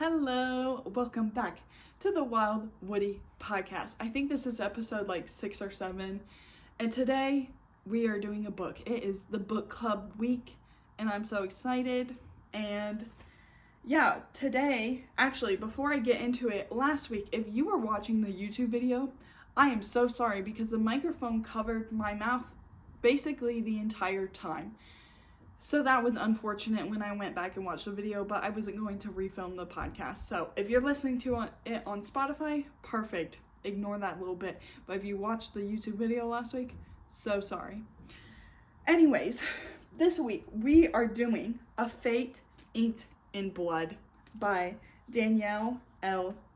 Hello, welcome back to the Wild Woody podcast. I think this is episode like 6 or 7, and today we are doing a book. It is the book club week, and I'm so excited. And yeah, today, actually, before I get into it, last week, if you were watching the YouTube video, I am so sorry because the microphone covered my mouth basically the entire time. So that was unfortunate when I went back and watched the video, but I wasn't going to refilm the podcast. So if you're listening to it on Spotify, perfect. Ignore that little bit. But if you watched the YouTube video last week, so sorry. Anyways, this week we are doing A Fate Inked in Blood by Danielle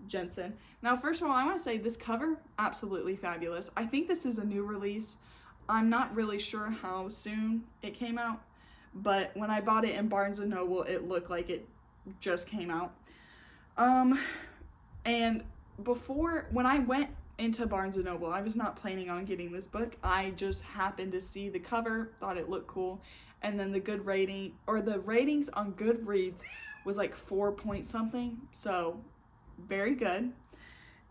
Jensen. Now, first of all, I want to say this cover, absolutely fabulous. I think this is a new release. I'm not really sure how soon it came out, but when I bought it in Barnes & Noble, it looked like it just came out. And when I went into Barnes & Noble, I was not planning on getting this book. I just happened to see the cover, thought it looked cool, and then the ratings on Goodreads was like 4 point something, so very good.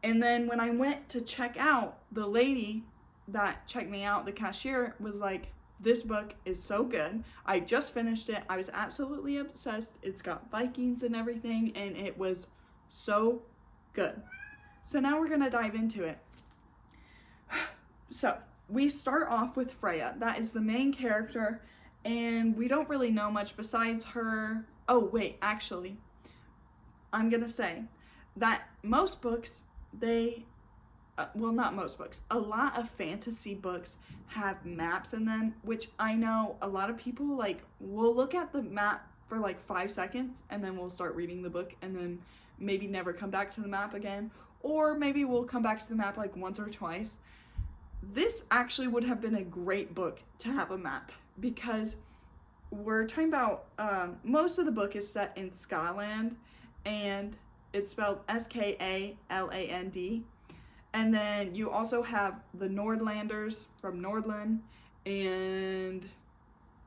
And then when I went to check out, the lady that checked me out, the cashier, was like, "This book is so good. I just finished it. I was absolutely obsessed. It's got Vikings and everything, and it was so good." So now we're going to dive into it. So we start off with Freya. That is the main character, and we don't really know much besides her. Oh, wait, actually, I'm going to say that most books, not most books, a lot of fantasy books have maps in them, which I know a lot of people will look at the map for like 5 seconds and then we'll start reading the book and then maybe never come back to the map again, or maybe we'll come back to the map like once or twice. This actually would have been a great book to have a map, because we're talking about most of the book is set in Scotland, and it's spelled Skaland. And then you also have the Nordlanders from Nordland, and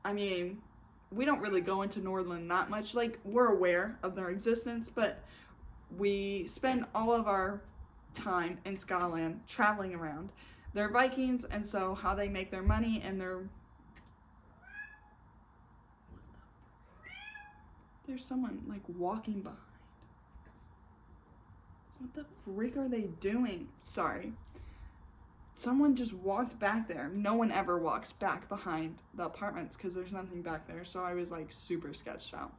I mean, we don't really go into Nordland that much. Like, we're aware of their existence, but we spend all of our time in Scotland traveling around. They're Vikings, and so how they make their money and there's someone like walking behind. What the freak are they doing? Sorry. Someone just walked back there. No one ever walks back behind the apartments because there's nothing back there. So I was like super sketched out.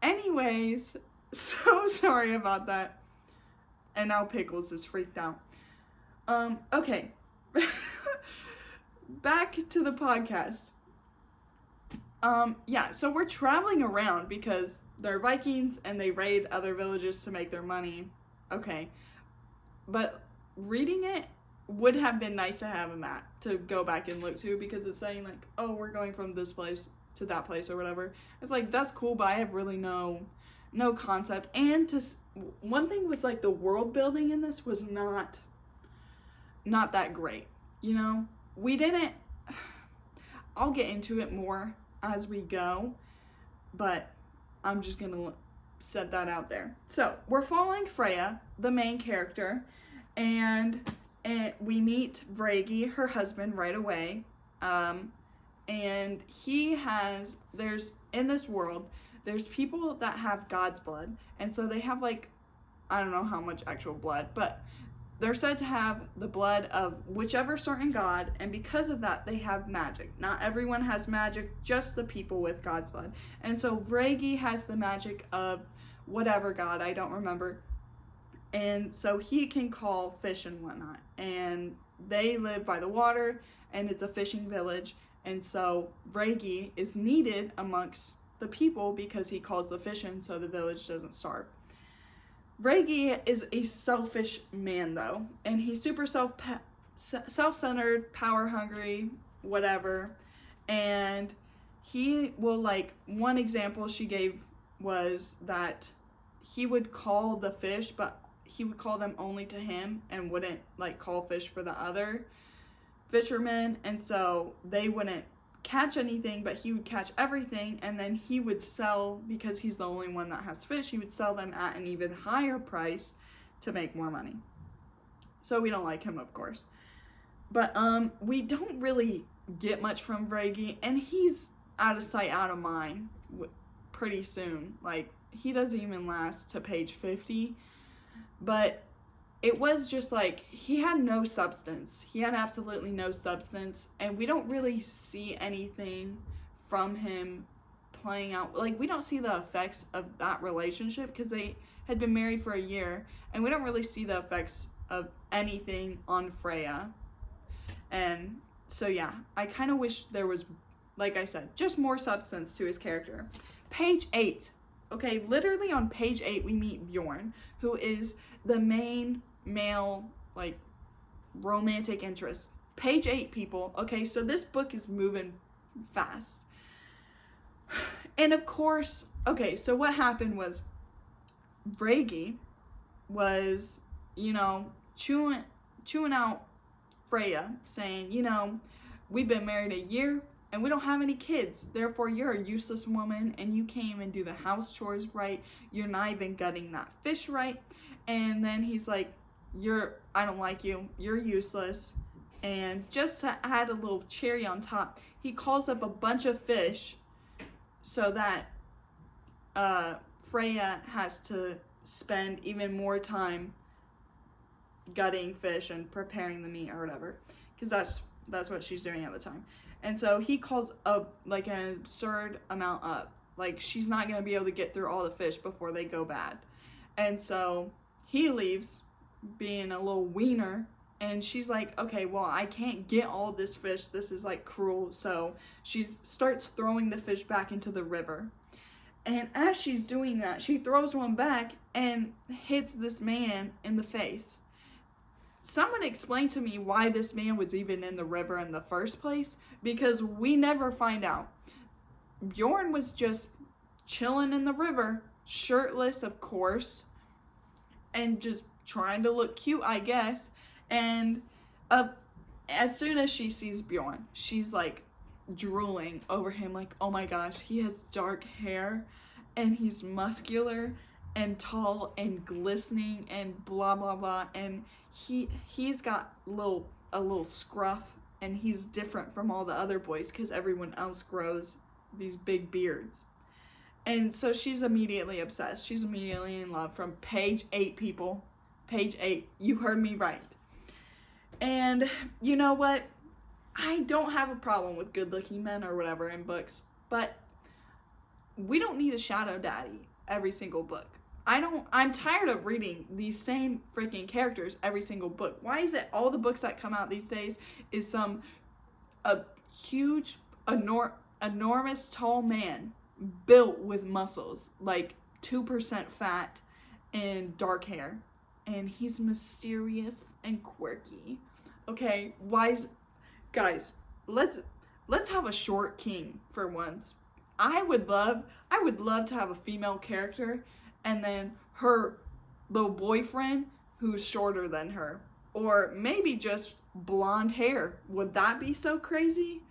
Anyways, so sorry about that. And now Pickles is freaked out. Okay. Back to the podcast. Yeah, so we're traveling around because they're Vikings and they raid other villages to make their money. Okay, but reading it would have been nice to have a map to go back and look to, because it's saying like, oh, we're going from this place to that place or whatever. It's like, that's cool, but I have really no concept. And one thing was like the world building in this was not that great. You know, I'll get into it more as we go, but I'm just gonna set that out there. So we're following Freya, the main character, and we meet Vragi, her husband, right away. And in this world, there's people that have God's blood, and so they have like, I don't know how much actual blood, but they're said to have the blood of whichever certain god, and because of that, they have magic. Not everyone has magic, just the people with God's blood. And so Vragi has the magic of whatever god, I don't remember. And so he can call fish and whatnot. And they live by the water, and it's a fishing village. And so Vragi is needed amongst the people because he calls the fish in so the village doesn't starve. Vragi is a selfish man, though, and he's super self-centered, power-hungry, whatever, and he will, one example she gave was that he would call the fish, but he would call them only to him and wouldn't, call fish for the other fishermen, and so they wouldn't catch anything, but he would catch everything, and then he would sell, because he's the only one that has fish, he would sell them at an even higher price to make more money. So we don't like him, of course. But we don't really get much from Vragi, and he's out of sight, out of mind pretty soon. Like, he doesn't even last to page 50. But it was just like, he had no substance. He had absolutely no substance, and we don't really see anything from him playing out. Like, we don't see the effects of that relationship, because they had been married for a year, and we don't really see the effects of anything on Freya. And so yeah, I kind of wish there was, like I said, just more substance to his character. Page 8. Okay, literally on page 8 we meet Bjorn, who is the main male, like, romantic interest. Page 8, people. Okay, so this book is moving fast. And of course, okay, so what happened was Vragi was, you know, chewing out Freya, saying, you know, we've been married a year and we don't have any kids, therefore you're a useless woman, and you can't even do the house chores right, you're not even gutting that fish right. And then he's like, I don't like you, you're useless. And just to add a little cherry on top, he calls up a bunch of fish so that Freya has to spend even more time gutting fish and preparing the meat or whatever, because that's what she's doing at the time. And so he calls up like an absurd amount up, like she's not going to be able to get through all the fish before they go bad. And so he leaves being a little wiener, and she's like, okay, well, I can't get all this fish, this is like cruel. So she starts throwing the fish back into the river. And as she's doing that, she throws one back and hits this man in the face. Someone explain to me why this man was even in the river in the first place, because we never find out. Bjorn was just chilling in the river, shirtless, of course, and just trying to look cute, I guess. And as soon as she sees Bjorn, she's like drooling over him, like, oh my gosh, he has dark hair and he's muscular and tall and glistening and blah blah blah, and he's got a little scruff, and he's different from all the other boys because everyone else grows these big beards. And so she's immediately obsessed. She's immediately in love from page 8, people. Page 8. You heard me right. And you know what? I don't have a problem with good-looking men or whatever in books, but we don't need a shadow daddy every single book. I'm tired of reading these same freaking characters every single book. Why is it all the books that come out these days is a huge, enormous, tall man built with muscles, like 2% fat and dark hair, and he's mysterious and quirky. Okay, guys, let's have a short king for once. I would love to have a female character, and then her little boyfriend who's shorter than her, or maybe just blonde hair. Would that be so crazy?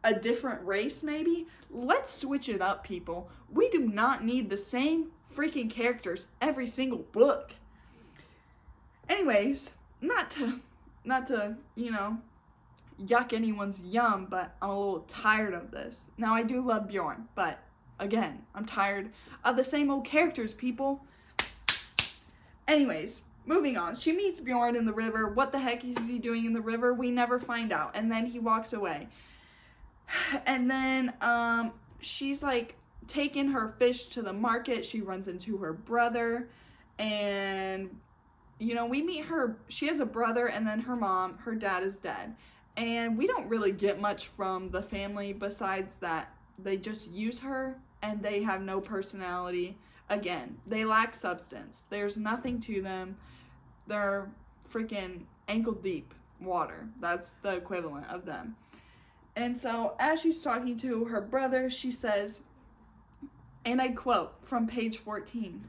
A different race, maybe? Let's switch it up, people. We do not need the same freaking characters every single book. Anyways, not to yuck anyone's yum, but I'm a little tired of this. Now, I do love Bjorn, but again, I'm tired of the same old characters, people. Anyways, moving on. She meets Bjorn in the river. What the heck is he doing in the river? We never find out. And then he walks away. And then she's like taking her fish to the market. She runs into her brother. And, we meet her. She has a brother, and then her mom. Her dad is dead. And we don't really get much from the family besides that they just use her and they have no personality. Again, they lack substance. There's nothing to them. They're freaking ankle deep water. That's the equivalent of them. And so as she's talking to her brother, she says, and I quote from page 14,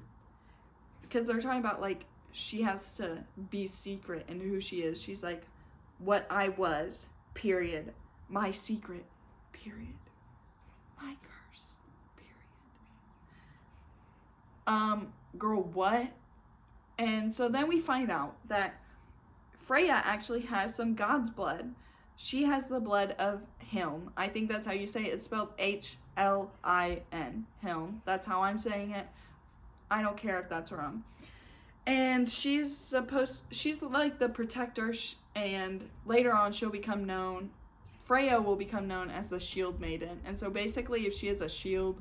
because they're talking about like she has to be secret in who she is. She's like, what I was, period, my secret, Period. My curse. Period. Girl, what? And so then we find out that Freya actually has some god's blood. She has the blood of Hiln. I think that's how you say it. It's spelled H-L-I-N. Hiln. That's how I'm saying it. I don't care if that's wrong. And she's like the protector, and later on Freya will become known as the Shield Maiden. And so basically, if she has a shield,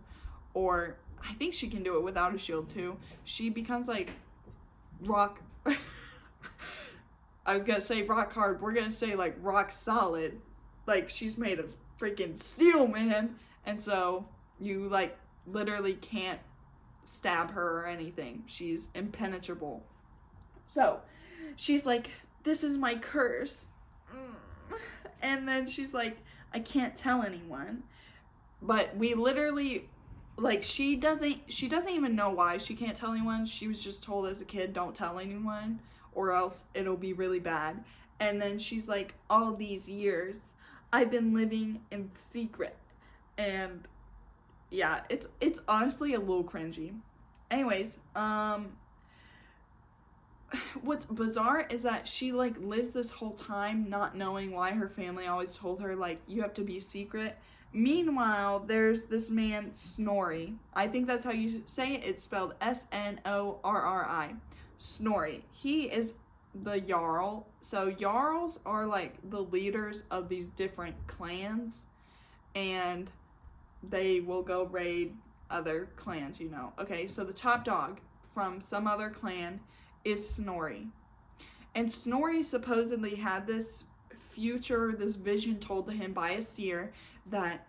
or I think she can do it without a shield too, she becomes like rock. I was gonna say rock hard. We're gonna say like rock solid. Like she's made of freaking steel, man. And so you like literally can't stab her or anything. She's impenetrable. So she's like, this is my curse. And then she's like, I can't tell anyone. But we literally, like, she doesn't even know why she can't tell anyone. She was just told as a kid, don't tell anyone, or else it'll be really bad. And then she's like, all these years I've been living in secret. And yeah, it's honestly a little cringy. Anyways, what's bizarre is that she like lives this whole time not knowing why her family always told her like you have to be secret. Meanwhile, there's this man Snorri. I think that's how you say it. It's spelled S-N-O-R-R-I. Snorri. He is the Jarl. So Jarls are like the leaders of these different clans, and they will go raid other clans, you know. Okay, so the top dog from some other clan is Snorri. And Snorri supposedly had this vision told to him by a seer that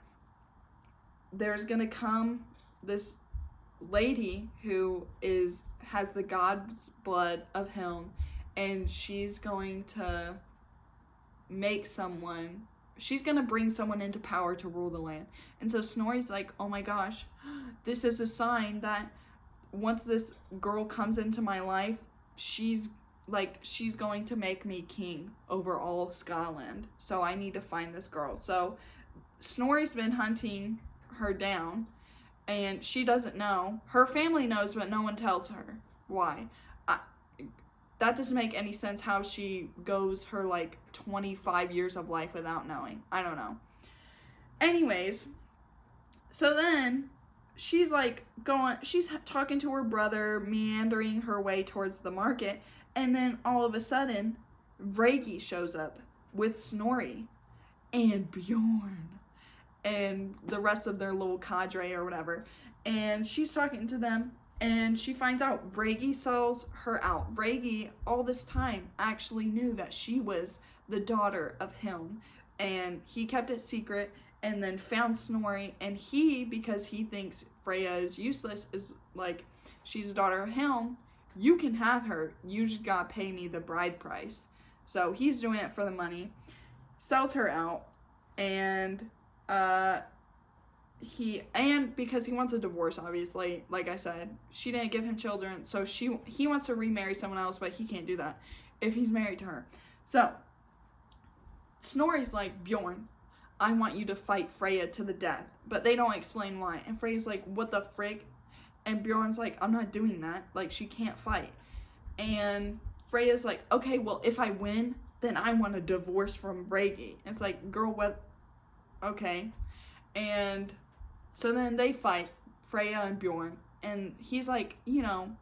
there's gonna come this lady who has the god's blood of Helm, and she's going to bring someone into power to rule the land. And so Snorri's like, oh my gosh, this is a sign that once this girl comes into my life, she's going to make me king over all of Scotland. So I need to find this girl. So Snorri's been hunting her down, and she doesn't know. Her family knows, but no one tells her. Why? That doesn't make any sense how she goes her like 25 years of life without knowing. I don't know. Anyways, so then she's talking to her brother, meandering her way towards the market, and then all of a sudden, Vragi shows up with Snorri and Bjorn and the rest of their little cadre or whatever. And she's talking to them, and she finds out Vragi sells her out. Vragi, all this time, actually knew that she was the daughter of Helm, and he kept it secret, and then found Snorri, and because he thinks Freya is useless, is like, she's the daughter of Helm, you can have her, you just gotta pay me the bride price. So he's doing it for the money, sells her out, and because he wants a divorce, obviously, like I said, she didn't give him children, so he wants to remarry someone else, but he can't do that if he's married to her. So Snorri's like, Bjorn, I want you to fight Freya to the death, but they don't explain why. And Freya's like, what the frick? And Bjorn's like, I'm not doing that. Like, she can't fight. And Freya's like, okay, well, if I win, then I want a divorce from Vragi. And it's like, girl, what? Okay. And so then they fight, Freya and Bjorn. And he's like, you know,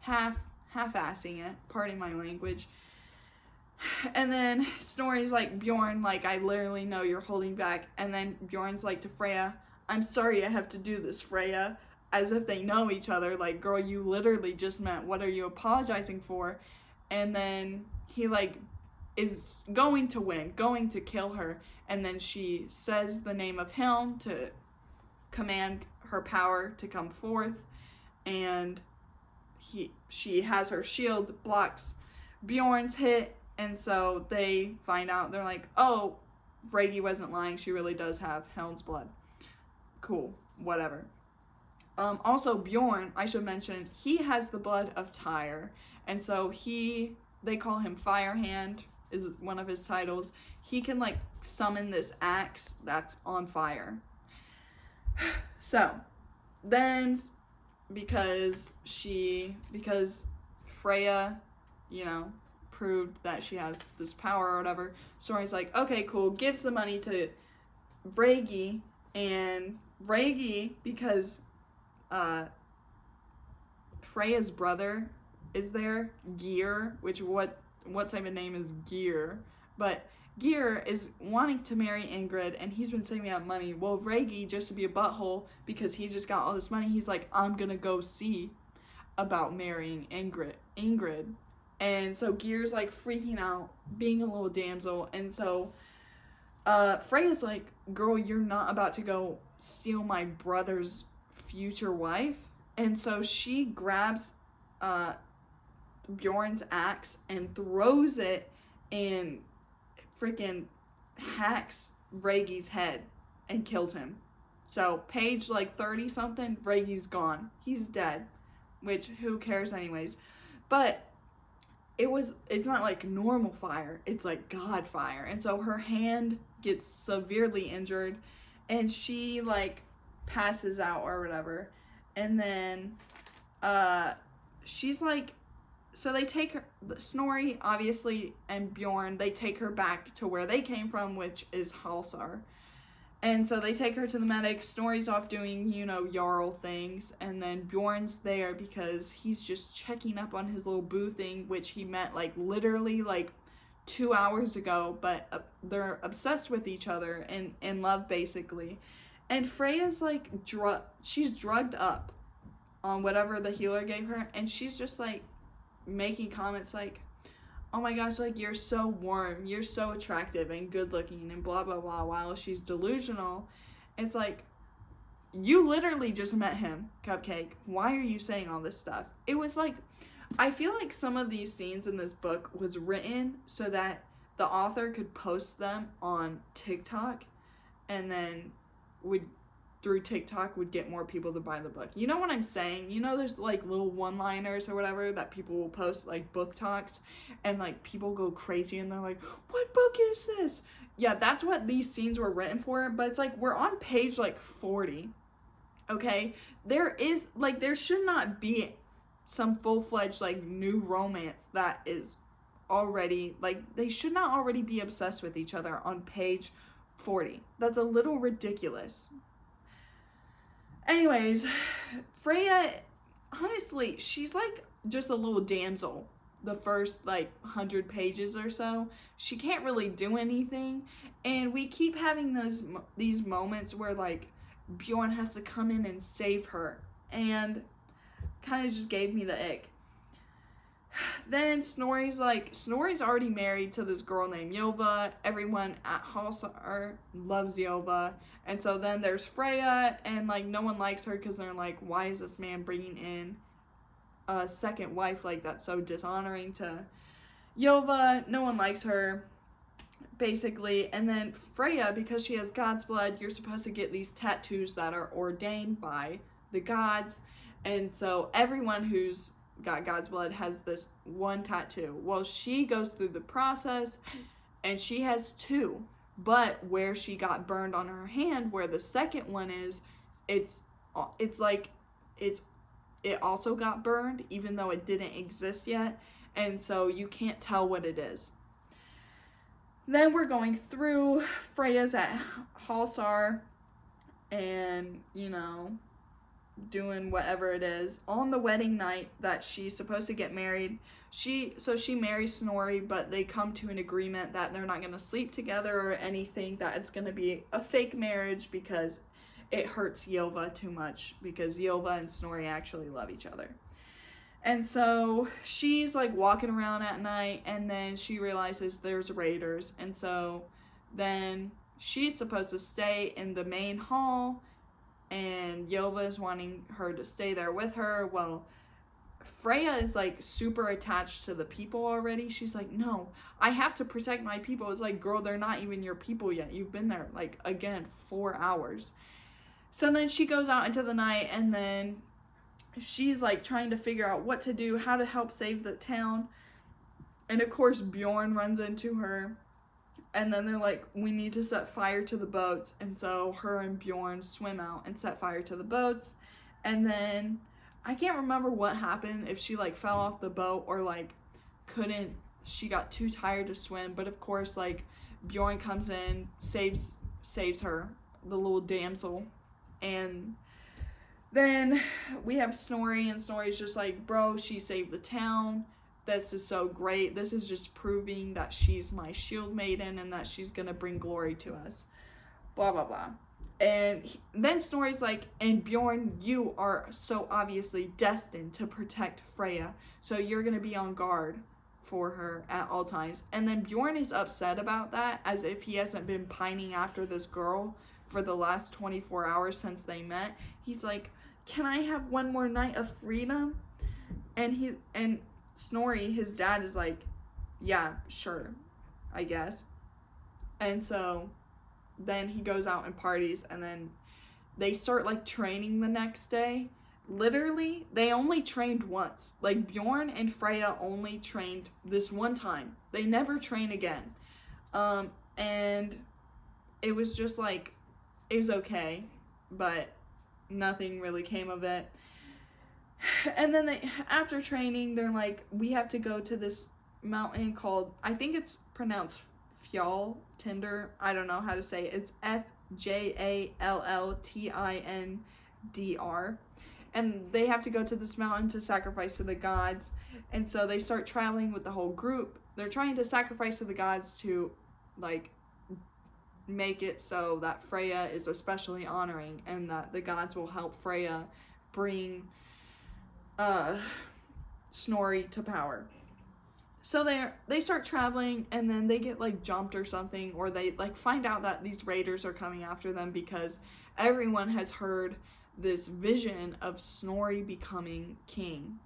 half-assing it, pardon my language. And then Snorri's like, Bjorn, like, I literally know you're holding back. And then Bjorn's like to Freya, I'm sorry I have to do this, Freya. As if they know each other. Like, girl, you literally just met. What are you apologizing for? And then he, like, is going to win, going to kill her. And then she says the name of Helm to command her power to come forth. And she has her shield, blocks Bjorn's hit. And so they find out, they're like, oh, Vragi wasn't lying, she really does have Helm's blood. Cool, whatever. Also, Bjorn, I should mention, he has the blood of Tyr. And so they call him Firehand, is one of his titles. He can like summon this axe that's on fire. So then because Freya, proved that she has this power or whatever, Snorri's like, okay, cool, gives the money to Rhaegi, and Rhaegi, because Freya's brother is there, Geir, which what type of name is Geir? But Geir is wanting to marry Ingrid, and he's been saving up money. Well, Rhaegi, just to be a butthole, because he just got all this money, he's like, I'm gonna go see about marrying Ingrid. And so Geir's like freaking out, being a little damsel, and so Freya's like, girl, you're not about to go steal my brother's future wife. And so she grabs Bjorn's axe and throws it and freaking hacks Rhaegi's head and kills him. So page like 30 something, Rhaegi's gone. He's dead, which who cares anyways. But it's not like normal fire, it's like God fire. And so her hand gets severely injured and she like passes out or whatever. And then she's like, so they take her, Snorri obviously and Bjorn, they take her back to where they came from, which is Halsar. And so they take her to the medic. Snorri's off doing, Jarl things. And then Bjorn's there because he's just checking up on his little boo thing, which he met like literally like 2 hours ago. But they're obsessed with each other and in love basically. And Freya's like, she's drugged up on whatever the healer gave her. And she's just like making comments like, oh my gosh, like, you're so warm, you're so attractive and good looking and blah, blah, blah, while she's delusional. It's like, you literally just met him, Cupcake. Why are you saying all this stuff? It was like, I feel like some of these scenes in this book was written so that the author could post them on TikTok and then through TikTok would get more people to buy the book. You know what I'm saying? There's like little one-liners or whatever that people will post, like book talks, and like people go crazy and they're like, what book is this? Yeah, that's what these scenes were written for, but it's like, we're on page like 40, okay? There should not be some full-fledged like new romance that is already, like, they should not already be obsessed with each other on page 40. That's a little ridiculous. Anyways, Freya, honestly, she's like just a little damsel the first like 100 pages or so. She can't really do anything, and we keep having these moments where like Bjorn has to come in and save her, and kind of just gave me the ick. Then Snorri's already married to this girl named Ylva. Everyone at Halsar loves Ylva. And so then there's Freya, and like no one likes her because they're like, why is this man bringing in a second wife? Like, that's so dishonoring to Ylva. No one likes her, basically. And then Freya, because she has God's blood, you're supposed to get these tattoos that are ordained by the gods. And so everyone who's got God's blood has this one tattoo. Well, she goes through the process and she has two, but where she got burned on her hand, where the second one is, it also got burned even though it didn't exist yet, and so you can't tell what it is. Then we're going through Freya's at Halsar and doing whatever it is. On the wedding night that she's supposed to get married, she marries Snorri, but they come to an agreement that they're not going to sleep together or anything, that it's going to be a fake marriage because it hurts Ylva too much, because Ylva and Snorri actually love each other. And so she's like walking around at night, and then she realizes there's raiders, and so then she's supposed to stay in the main hall, and Ylva is wanting her to stay there with her. Well, Freya is like super attached to the people already. She's like, no, I have to protect my people. It's like, girl, they're not even your people yet. You've been there like, again, 4 hours. So then she goes out into the night, and then she's like trying to figure out what to do, how to help save the town. And of course, Bjorn runs into her. And then they're like, we need to set fire to the boats. And so her and Bjorn swim out and set fire to the boats. And then I can't remember what happened, if she like fell off the boat or like she got too tired to swim. But of course, like, Bjorn comes in, saves her, the little damsel. And then we have Snorri, and Snorri's just like, bro, she saved the town. This is so great. This is just proving that she's my shield maiden and that she's gonna bring glory to us. Blah, blah, blah. And then Snorri's like, and Bjorn, you are so obviously destined to protect Freya. So you're gonna be on guard for her at all times. And then Bjorn is upset about that, as if he hasn't been pining after this girl for the last 24 hours since they met. He's like, can I have one more night of freedom? And Snorri, his dad, is like, yeah, sure, I guess. And so then he goes out and parties, and then they start like training the next day. Literally, they only trained once. Like, Bjorn and Freya only trained this one time. They never train again. And it was just like, it was okay, but nothing really came of it. And then after training, they're like, we have to go to this mountain called, I think it's pronounced Fjall Tinder. I don't know how to say it. It's Fjalltindr. And they have to go to this mountain to sacrifice to the gods. And so they start traveling with the whole group. They're trying to sacrifice to the gods to, like, make it so that Freya is especially honoring, and that the gods will help Freya bring Snorri to power. So they start traveling, and then they get like jumped or something, or they like find out that these raiders are coming after them because everyone has heard this vision of Snorri becoming king.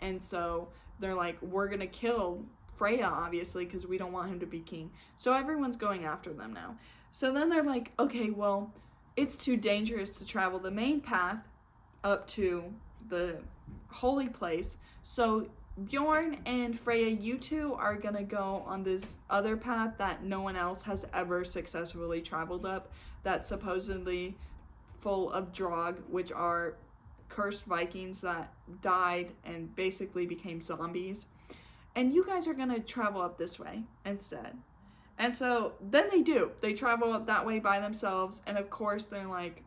And so they're like, we're gonna kill Freya, obviously, because we don't want him to be king. So everyone's going after them now. So then they're like, okay, well, it's too dangerous to travel the main path up to the holy place. So Bjorn and Freya, you two are gonna go on this other path that no one else has ever successfully traveled up, that's supposedly full of Drog, which are cursed Vikings that died and basically became zombies. And you guys are gonna travel up this way instead. And so then they do. They travel up that way by themselves, and of course they're like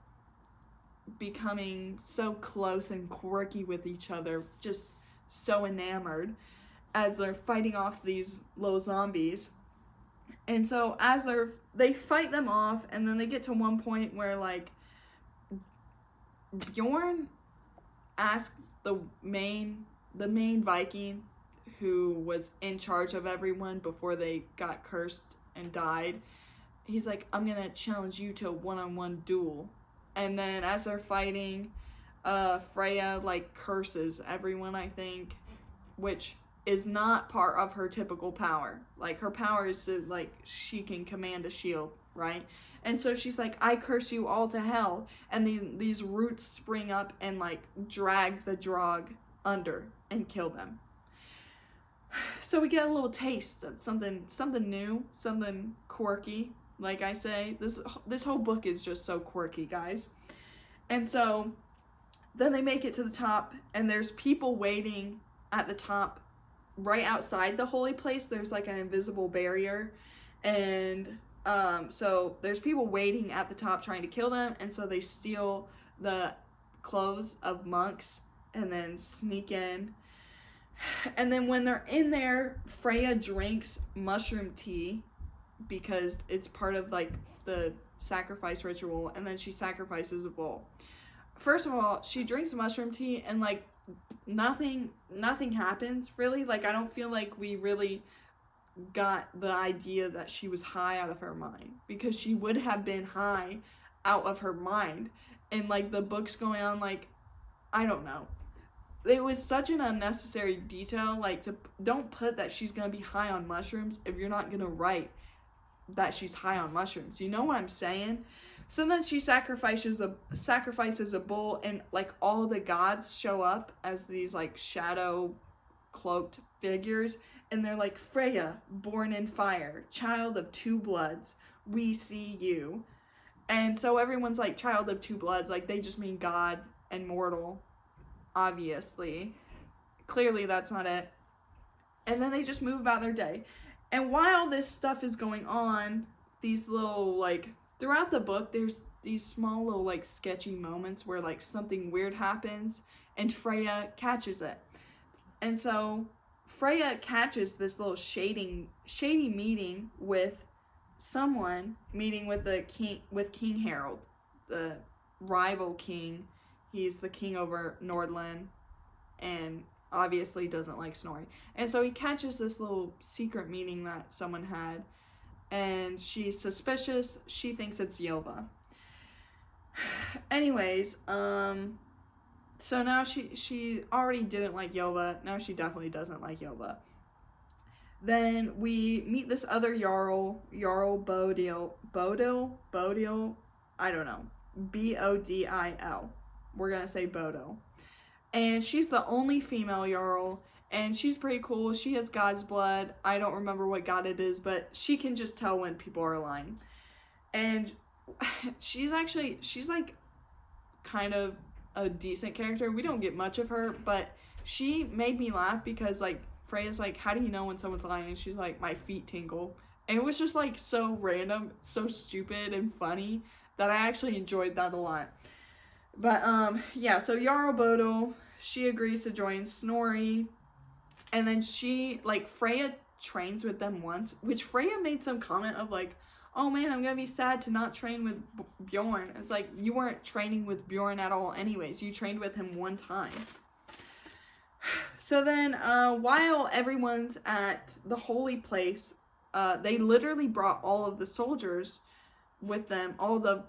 becoming so close and quirky with each other, just so enamored as they're fighting off these little zombies. And so as they fight them off, and then they get to one point where like Bjorn asked the main Viking who was in charge of everyone before they got cursed and died. He's like, I'm gonna challenge you to a one-on-one duel. And then as they're fighting, Freya like curses everyone, I think, which is not part of her typical power. Like, her power is to, like, she can command a shield, right? And so she's like, I curse you all to hell. And these roots spring up and like drag the Drog under and kill them. So we get a little taste of something new, something quirky. Like I say, this whole book is just so quirky, guys. And so then they make it to the top, and there's people waiting at the top right outside the holy place. There's like an invisible barrier, and so there's people waiting at the top trying to kill them, and so they steal the clothes of monks and then sneak in. And then when they're in there, Freya drinks mushroom tea because it's part of like the sacrifice ritual, and then she sacrifices a bull. First of all, she drinks mushroom tea and like nothing happens really. Like, I don't feel like we really got the idea that she was high out of her mind, because she would have been high out of her mind. And like the book's going on, like, I don't know. It was such an unnecessary detail. Like, don't put that she's gonna be high on mushrooms if you're not gonna write that she's high on mushrooms. You know what I'm saying? So then she sacrifices a bull, and like all the gods show up as these like shadow cloaked figures, And they're like, Freya, born in fire, child of two bloods, we see you. And so everyone's like, child of two bloods, like they just mean God and mortal, obviously. Clearly that's not it. And then they just move about their day. And while this stuff is going on, these little, like, throughout the book, there's these small little, like, sketchy moments where, like, something weird happens and Freya catches it. And so Freya catches this little shady meeting with someone, meeting with King Harold, the rival king. He's the king over Nordland and obviously doesn't like Snorri. And so he catches this little secret meeting that someone had, and she's suspicious. She thinks it's Ylva. Anyways, so now she already didn't like Ylva. Now she definitely doesn't like Ylva. Then we meet this other Jarl Bodil, I don't know, Bodil. We're gonna say Bodo. And she's the only female Jarl, and she's pretty cool. She has God's blood. I don't remember what god it is, but she can just tell when people are lying. And she's like kind of a decent character. We don't get much of her, but she made me laugh because, like, Freya's like, how do you know when someone's lying? And she's like, my feet tingle. And it was just, like, so random, so stupid and funny that I actually enjoyed that a lot. But, yeah, so Jarl Bodil, she agrees to join Snorri. And then Freya trains with them once, which Freya made some comment of, like, oh man, I'm gonna be sad to not train with Bjorn. It's like, you weren't training with Bjorn at all anyways. You trained with him one time. So then, while everyone's at the holy place, they literally brought all of the soldiers with them, all the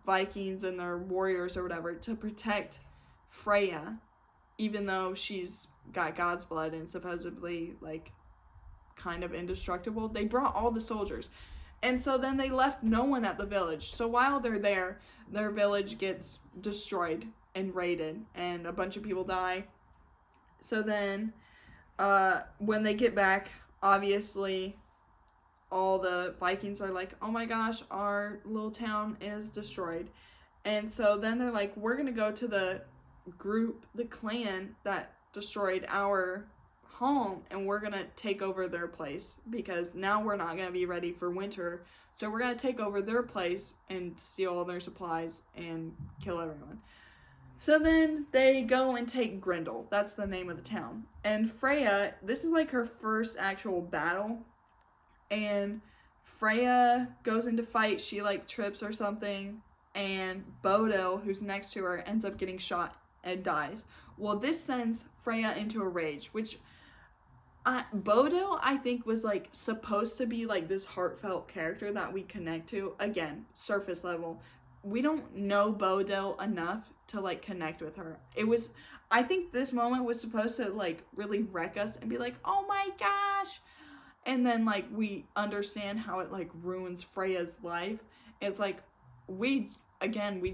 Vikings and their warriors or whatever, to protect Freya, even though she's got God's blood and supposedly, like, kind of indestructible. They brought all the soldiers. And so then they left no one at the village. So while they're there, their village gets destroyed and raided, and a bunch of people die. So then, when they get back, obviously, all the Vikings are like, oh my gosh, our little town is destroyed. And so then they're like, we're going to go to the clan that destroyed our home, and we're going to take over their place, because now we're not going to be ready for winter. So we're going to take over their place and steal all their supplies and kill everyone. So then they go and take Grendel. That's the name of the town. And Freya, this is like her first actual battle. And Freya goes into fight. She like trips or something. And Bodil, who's next to her, ends up getting shot and dies. Well, this sends Freya into a rage, which Bodil, I think, was like supposed to be like this heartfelt character that we connect to. Again, surface level. We don't know Bodil enough to like connect with her. I think this moment was supposed to like really wreck us and be like, oh my gosh. And then like we understand how it like ruins Freya's life. It's like we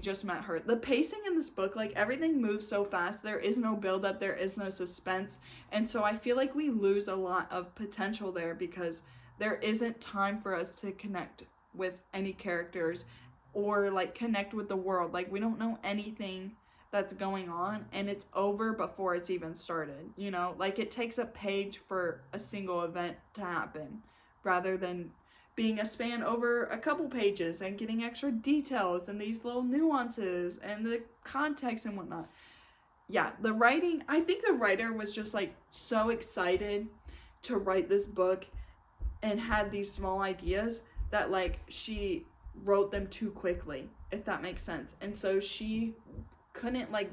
just met her. The pacing in this book, like everything moves so fast. There is no build up, there is no suspense. And so I feel like we lose a lot of potential there because there isn't time for us to connect with any characters or like connect with the world. Like we don't know anything that's going on, and it's over before it's even started, you know? Like it takes a page for a single event to happen rather than being a span over a couple pages and getting extra details and these little nuances and the context and whatnot. Yeah, the writing, I think the writer was just like so excited to write this book and had these small ideas that like she wrote them too quickly, if that makes sense. And so she couldn't like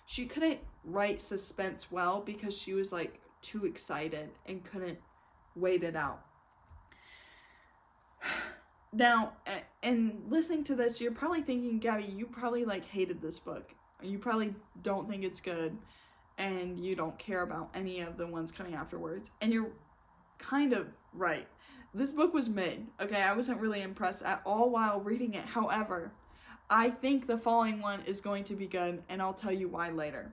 she couldn't write suspense well because she was like too excited and couldn't wait it out. Now, and listening to this, you're probably thinking, Gabby, you probably like hated this book. You probably don't think it's good, and you don't care about any of the ones coming afterwards. And you're kind of right. This book was mid, okay? I wasn't really impressed at all while reading it. However, I think the following one is going to be good, and I'll tell you why later.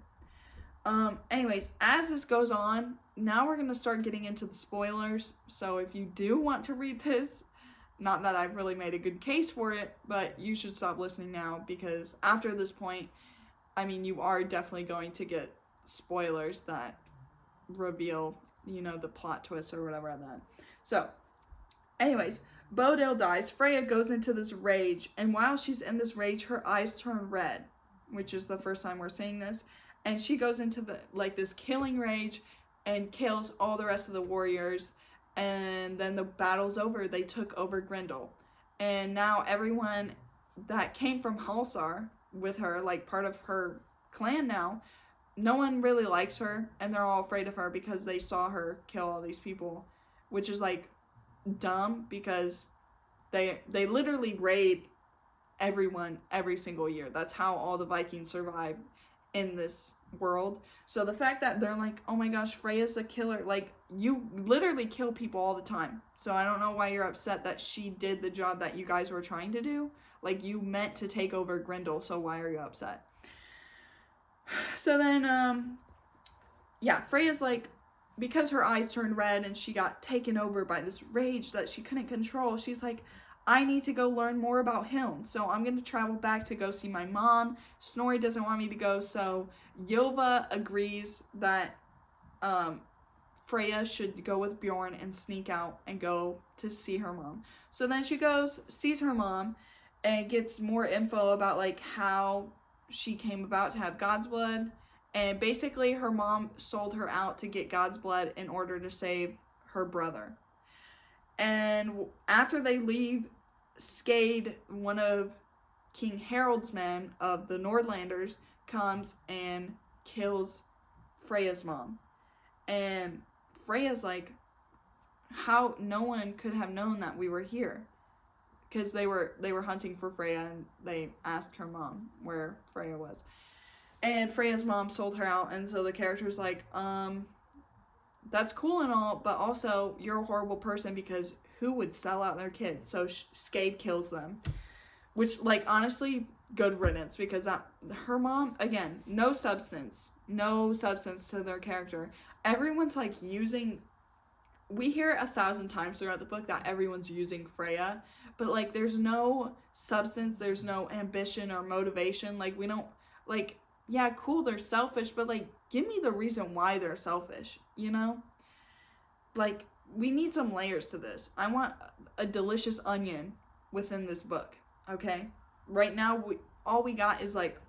Anyways, as this goes on, now we're gonna start getting into the spoilers. So if you do want to read this, not that I've really made a good case for it, but you should stop listening now, because after this point, I mean, you are definitely going to get spoilers that reveal, the plot twist or whatever on that. So, anyways, Bodil dies. Freya goes into this rage, and while she's in this rage, her eyes turn red, which is the first time we're seeing this. And she goes into this killing rage and kills all the rest of the warriors. And then the battle's over. They took over Grendel. And now everyone that came from Halsar with her, like part of her clan now, no one really likes her, and they're all afraid of her because they saw her kill all these people, which is like dumb, because they literally raid everyone every single year. That's how all the Vikings survive in this world. So the fact that they're like, oh my gosh, Freya's a killer, like, you literally kill people all the time. So I don't know why you're upset that she did the job that you guys were trying to do. Like, you meant to take over Grendel, so why are you upset? So then, Freya's like, because her eyes turned red and she got taken over by this rage that she couldn't control, she's like, I need to go learn more about Hiln, so I'm going to travel back to go see my mom. Snorri doesn't want me to go, so Ylva agrees that Freya should go with Bjorn and sneak out and go to see her mom. So then she goes, sees her mom, and gets more info about, like, how she came about to have God's blood. And basically her mom sold her out to get God's blood in order to save her brother. And after they leave, Skade, one of King Harold's men of the Nordlanders, comes and kills Freya's mom. And Freya's like, how no one could have known that we were here. Because they were hunting for Freya, and they asked her mom where Freya was. And Freya's mom sold her out, and so the character's like, that's cool and all, but also you're a horrible person, because who would sell out their kids? So Skade kills them. Which, like, honestly, good riddance, because her mom, again, no substance to their character. Everyone's, like, we hear it 1,000 times throughout the book that everyone's using Freya, but, like, there's no substance, there's no ambition or motivation. Like, we don't, like, yeah, cool, they're selfish, but, like, give me the reason why they're selfish, Like, we need some layers to this. I want a delicious onion within this book, okay? Right now, all we got is, like,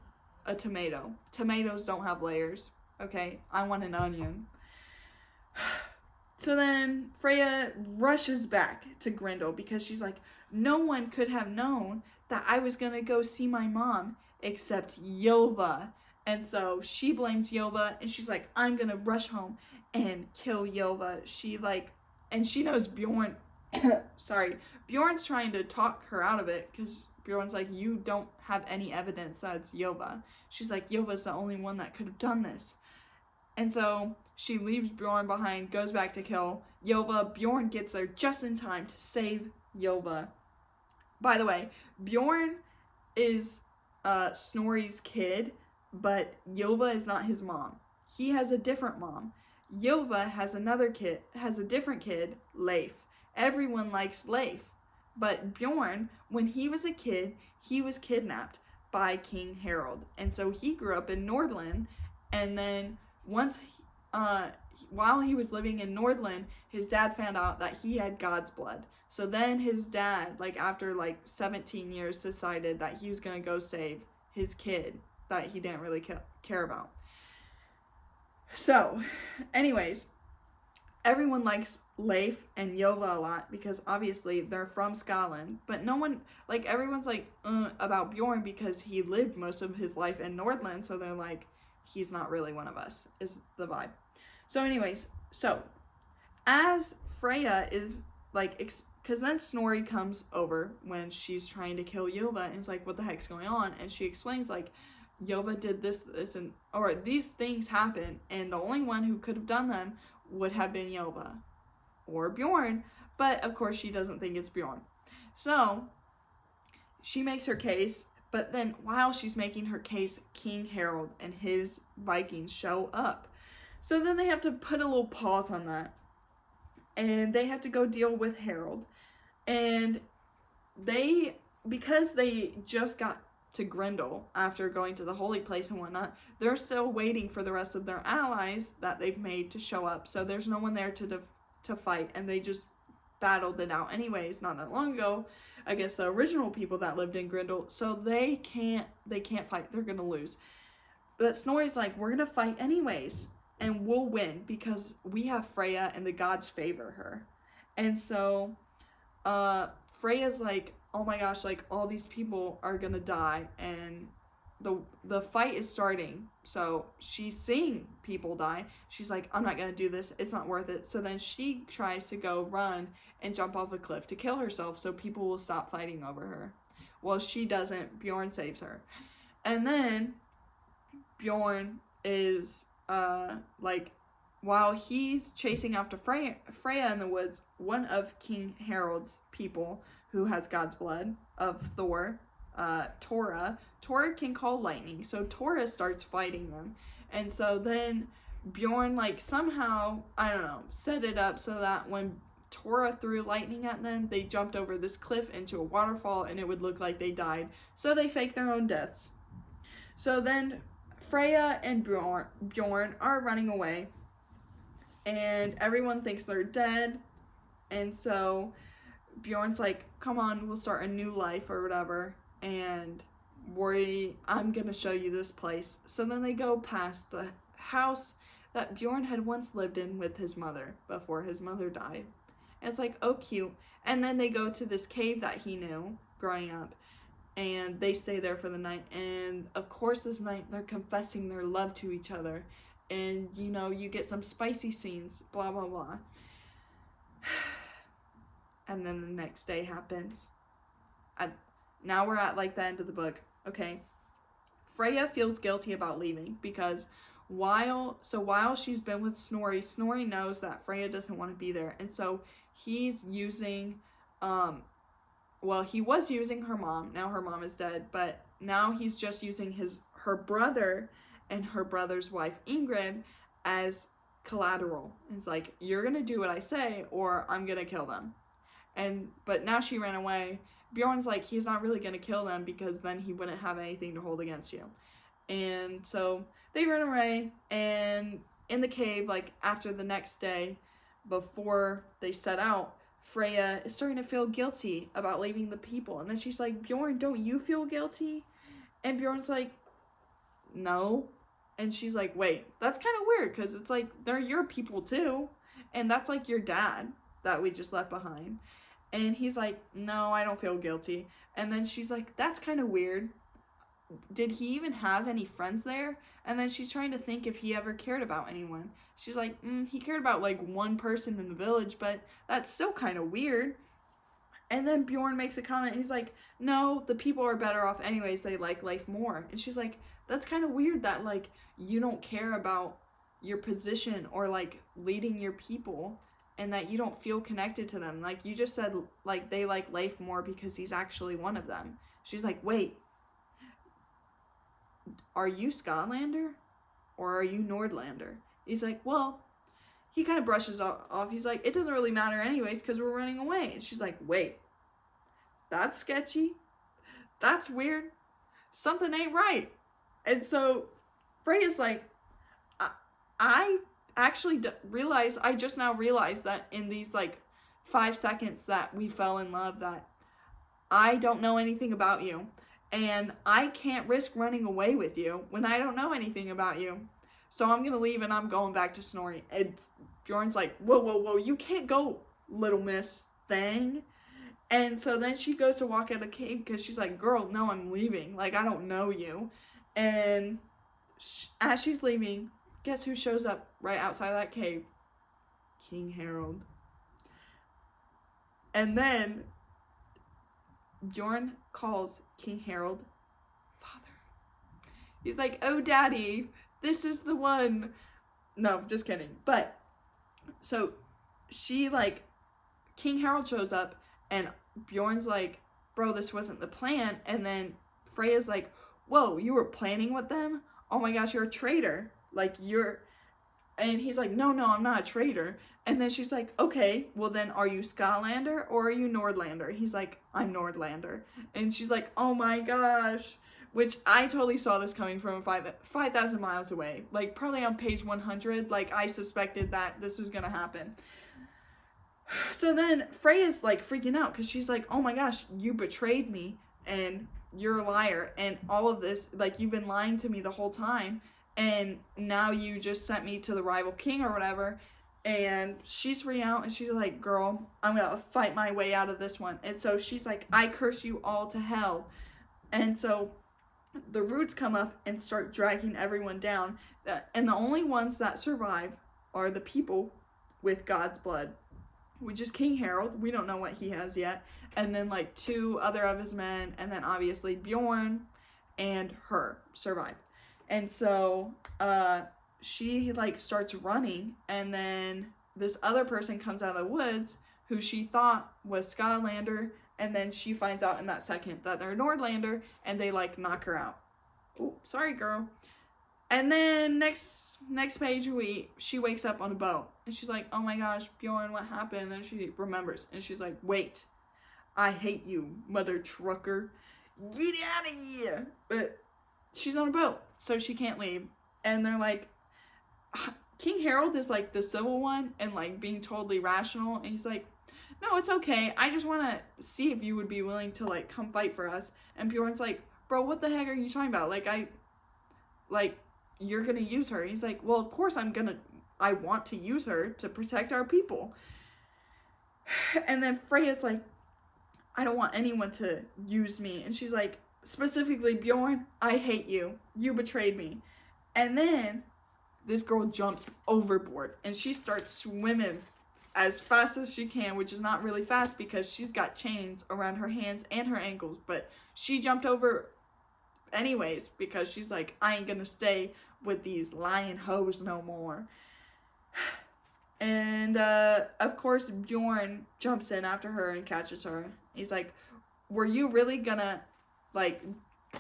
a tomato. Tomatoes don't have layers, okay? I want an onion. So then Freya rushes back to Grendel, because she's like, no one could have known that I was gonna go see my mom except Ylva. And so she blames Ylva, and she's like, I'm gonna rush home and kill Ylva. And she knows Bjorn, Bjorn's trying to talk her out of it, because Bjorn's like, you don't have any evidence that it's Ylva. She's like, Ylva's the only one that could have done this. And so she leaves Bjorn behind, goes back to kill Ylva. Bjorn gets there just in time to save Ylva. By the way, Bjorn is Snorri's kid, but Ylva is not his mom. He has a different mom. Ylva has a different kid, Leif. Everyone likes Leif. But Bjorn, when he was a kid, he was kidnapped by King Harold. And so he grew up in Nordland, and then while he was living in Nordland, his dad found out that he had God's blood. So then his dad, like, after, like, 17 years, decided that he was going to go save his kid that he didn't really care about. So, anyways, everyone likes Leif and Ylva a lot, because obviously they're from Scotland, but no one, like, everyone's like, about Bjorn, because he lived most of his life in Nordland, so they're like, he's not really one of us, is the vibe. So anyways, as Freya is, like, because then Snorri comes over when she's trying to kill Ylva, and is like, what the heck's going on? And she explains, like, Ylva did this, or these things happen, and the only one who could have done them would have been Ylva, or Bjorn, but of course she doesn't think it's Bjorn. So, she makes her case, But then while she's making her case, King Harold and his Vikings show up. So then they have to put a little pause on that. And they have to go deal with Harold. And because they just got to Grendel after going to the holy place and whatnot, they're still waiting for the rest of their allies that they've made to show up. So there's no one there to fight, and they just battled it out anyways not that long ago against the original people that lived in Grendel. So they can't fight. They're gonna lose. But Snorri's like, we're gonna fight anyways, and we'll win because we have Freya and the gods favor her. And so Freya's like, oh my gosh, like all these people are gonna die, and the fight is starting. So she's seeing people die. She's like, I'm not gonna do this, it's not worth it. So then she tries to go run and jump off a cliff to kill herself so people will stop fighting over her. Well, she doesn't. Bjorn saves her. And then Bjorn is like, while he's chasing after Freya in the woods, one of King Harold's people, who has God's blood, of Thor, Tora can call lightning. So Tora starts fighting them. And so then Bjorn, like, somehow, I don't know, set it up so that when Tora threw lightning at them, they jumped over this cliff into a waterfall and it would look like they died. So they faked their own deaths. So then Freya and Bjorn are running away. And everyone thinks they're dead. And so Bjorn's like, come on, we'll start a new life or whatever. And I'm going to show you this place. So then they go past the house that Bjorn had once lived in with his mother before his mother died. And it's like, oh, cute. And then they go to this cave that he knew growing up. And they stay there for the night. And of course, this night they're confessing their love to each other. And, you know, you get some spicy scenes, blah, blah, blah. And then the next day happens. Now we're at, like, the end of the book. Okay. Freya feels guilty about leaving because while she's been with Snorri knows that Freya doesn't want to be there. And so he's using, he was using her mom. Now her mom is dead. But now he's just using her brother and her brother's wife, Ingrid, as collateral. It's like, you're going to do what I say or I'm going to kill them. But now she ran away. Bjorn's like, he's not really going to kill them because then he wouldn't have anything to hold against you. And so they run away, and in the cave, like after the next day, before they set out, Freya is starting to feel guilty about leaving the people. And then she's like, Bjorn, don't you feel guilty? And Bjorn's like, no. And she's like, wait, that's kind of weird because it's like, they're your people too. And that's like your dad that we just left behind. And he's like, no, I don't feel guilty. And then she's like, that's kind of weird. Did he even have any friends there? And then she's trying to think if he ever cared about anyone. She's like, he cared about like one person in the village, but that's still kind of weird. And then Bjorn makes a comment. He's like, no, the people are better off anyways. They like life more. And she's like, that's kind of weird that like you don't care about your position or like leading your people and that you don't feel connected to them. Like you just said like they like life more because he's actually one of them. She's like, wait, are you Scotlander or are you Nordlander? He's like, well, he kind of brushes off. He's like, it doesn't really matter anyways because we're running away. And she's like, wait, that's sketchy. That's weird. Something ain't right. And so Freya's like, I actually I just now realized that in these like 5 seconds that we fell in love that I don't know anything about you. And I can't risk running away with you when I don't know anything about you. So I'm going to leave and I'm going back to Snorri. And Bjorn's like, whoa, you can't go, little miss thing. And so then she goes to walk out of the cave because she's like, girl, no, I'm leaving. Like, I don't know you. And as she's leaving, guess who shows up right outside of that cave? King Harold. And then Bjorn calls King Harold father. He's like, oh, daddy, this is the one. No, just kidding. But so she like, King Harold shows up and Bjorn's like, bro, this wasn't the plan. And then Freya's like, whoa, you were planning with them? Oh my gosh, you're a traitor. Like, and he's like, no, I'm not a traitor. And then she's like, okay, well then are you Skylander or are you Nordlander? He's like, I'm Nordlander. And she's like, oh my gosh. Which I totally saw this coming from 5,000 miles away. Like, probably on page 100, like, I suspected that this was gonna happen. So then Freya's, like, freaking out, because she's like, oh my gosh, you betrayed me, and you're a liar, and all of this, like, you've been lying to me the whole time, and now you just sent me to the rival king or whatever. And she's freaking out, and she's like, girl, I'm gonna fight my way out of this one. And so she's like, I curse you all to hell. And so the roots come up and start dragging everyone down. And the only ones that survive are the people with God's blood, which is King Harold. We don't know what he has yet. And then, like, 2 other of his men. And then, obviously, Bjorn and her survive. And so, she, like, starts running. And then this other person comes out of the woods who she thought was Skylander. And then she finds out in that second that they're Nordlander, and they, like, knock her out. Oh, sorry, girl. And then next page, she wakes up on a boat. And she's like, oh my gosh, Bjorn, what happened? And then she remembers. And she's like, wait, I hate you, mother trucker. Get out of here. But she's on a boat, so she can't leave. And they're like, King Harold is, like, the civil one and, like, being totally rational. And he's like, no, it's okay. I just want to see if you would be willing to, like, come fight for us. And Bjorn's like, bro, what the heck are you talking about? Like, you're going to use her. And he's like, well, of course I want to use her to protect our people. And then Freya's like, I don't want anyone to use me. And she's like, specifically, Bjorn, I hate you. You betrayed me. And then this girl jumps overboard and she starts swimming as fast as she can, which is not really fast because she's got chains around her hands and her ankles, but she jumped over anyways because she's like, I ain't gonna stay with these lying hoes no more. And of course Bjorn jumps in after her and catches her. He's like, were you really gonna, like,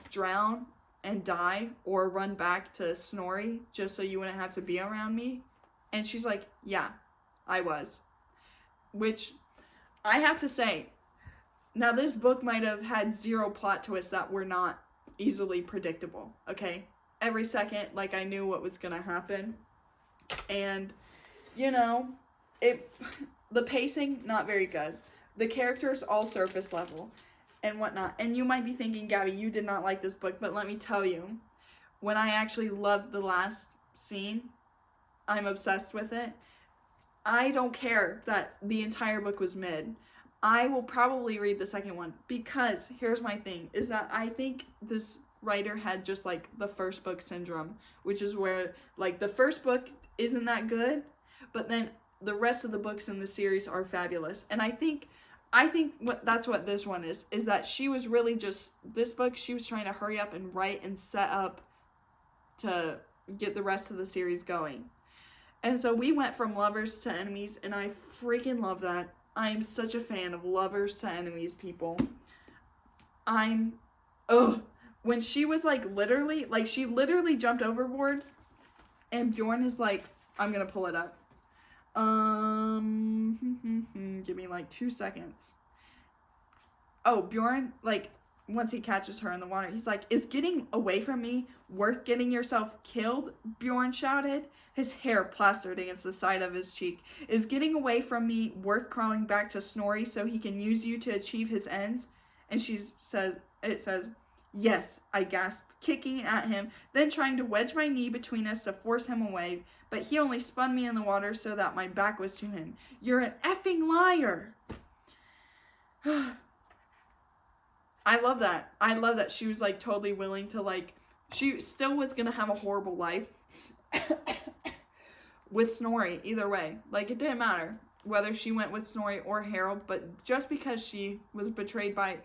drown and die or run back to Snorri just so you wouldn't have to be around me? And she's like, yeah, I was. Which, I have to say, now this book might have had 0 plot twists that were not easily predictable, okay? Every second, like, I knew what was gonna happen. And, you know, the pacing, not very good. The characters, all surface level and whatnot. And you might be thinking, Gabby, you did not like this book, but let me tell you, when I actually loved the last scene, I'm obsessed with it. I don't care that the entire book was mid. I will probably read the second one because here's my thing, is that I think this writer had just, like, the first book syndrome, which is where, like, the first book isn't that good, but then the rest of the books in the series are fabulous. And I think that's what this one is that she was really just, this book, she was trying to hurry up and write and set up to get the rest of the series going. And so we went from lovers to enemies, and I freaking love that. I am such a fan of lovers to enemies, people. When she was, like, she literally jumped overboard, and Bjorn is like, I'm gonna pull it up. Give me, like, 2 seconds. Oh, Bjorn, like, once he catches her in the water, he's like, is getting away from me worth getting yourself killed? Bjorn shouted, his hair plastered against the side of his cheek. Is getting away from me worth crawling back to Snorri so he can use you to achieve his ends? And it says, yes, I gasped, kicking at him, then trying to wedge my knee between us to force him away, but he only spun me in the water so that my back was to him. You're an effing liar. I love that. I love that she was, like, totally willing to, like, she still was gonna have a horrible life with Snorri, either way. Like, it didn't matter whether she went with Snorri or Harold, but just because she was betrayed by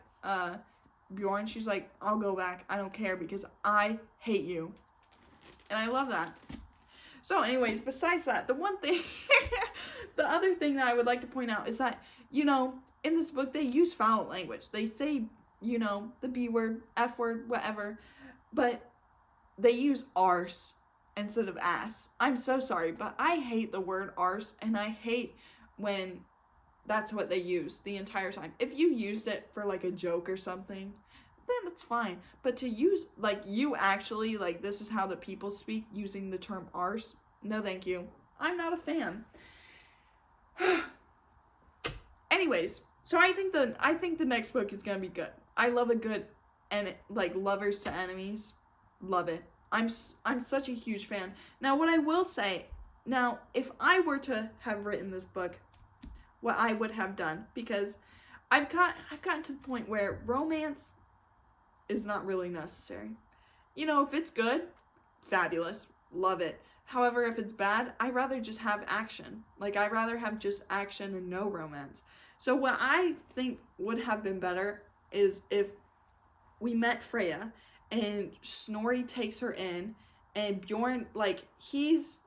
Bjorn, she's like, I'll go back. I don't care because I hate you. And I love that. So anyways, besides that, the one thing, the other thing that I would like to point out is that, you know, in this book, they use foul language. They say you know, the B word, F word, whatever. But they use arse instead of ass. I'm so sorry, but I hate the word arse, and I hate when that's what they use the entire time. If you used it for like a joke or something, then it's fine. But to use, like, you actually, like, this is how the people speak using the term arse, no thank you. I'm not a fan. Anyways, so I think the next book is gonna be good. I love a good, and like, lovers to enemies, love it. I'm such a huge fan. Now, what I will say, now, if I were to have written this book, what I would have done, because I've gotten to the point where romance is not really necessary. You know, if it's good, fabulous, love it. However, if it's bad, I'd rather just have action. Like, I'd rather have just action and no romance. So what I think would have been better is if we met Freya and Snorri takes her in, and Bjorn, like, he's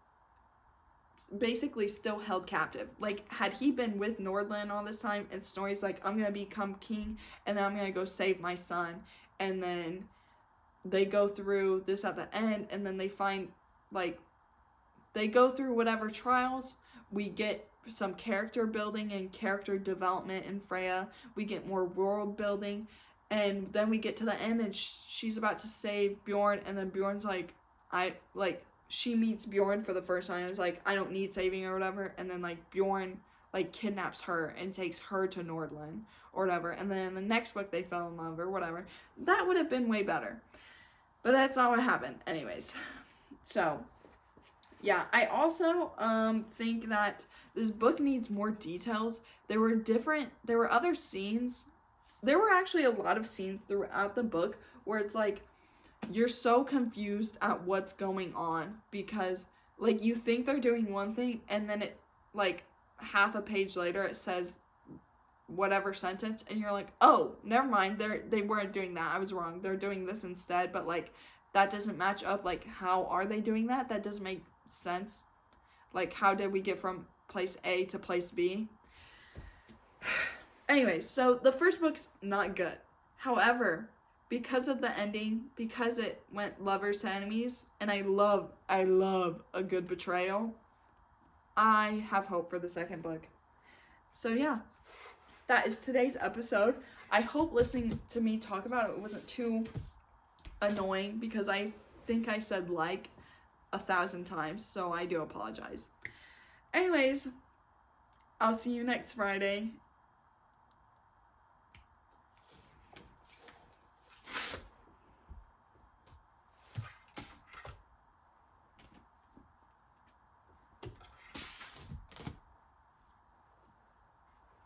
basically still held captive. Like, had he been with Nordland all this time, and Snorri's like, I'm gonna become king, and then I'm gonna go save my son, and then they go through this at the end, and then they find, like, they go through whatever trials. We get some character building and character development in Freya. We get more world building, and then we get to the end, and she's about to save Bjorn, and then Bjorn's like, she meets Bjorn for the first time. It's like, I don't need saving or whatever. And then, like, Bjorn, like, kidnaps her and takes her to Nordland or whatever. And then in the next book, they fell in love or whatever. That would have been way better. But that's not what happened. Anyways. So, yeah. I also think that this book needs more details. There were other scenes. There were actually a lot of scenes throughout the book where it's like, you're so confused at what's going on, because, like, you think they're doing one thing, and then it, like, half a page later, it says whatever sentence, and you're like, oh, never mind, they weren't doing that, I was wrong, they're doing this instead, but, like, that doesn't match up. Like, how are they doing that? That doesn't make sense. Like, how did we get from place A to place B? Anyways, so the first book's not good. However, because of the ending, because it went lovers to enemies, and I love a good betrayal, I have hope for the second book. So yeah, that is today's episode. I hope listening to me talk about it wasn't too annoying, because I think I said like 1,000 times, so I do apologize. Anyways, I'll see you next Friday,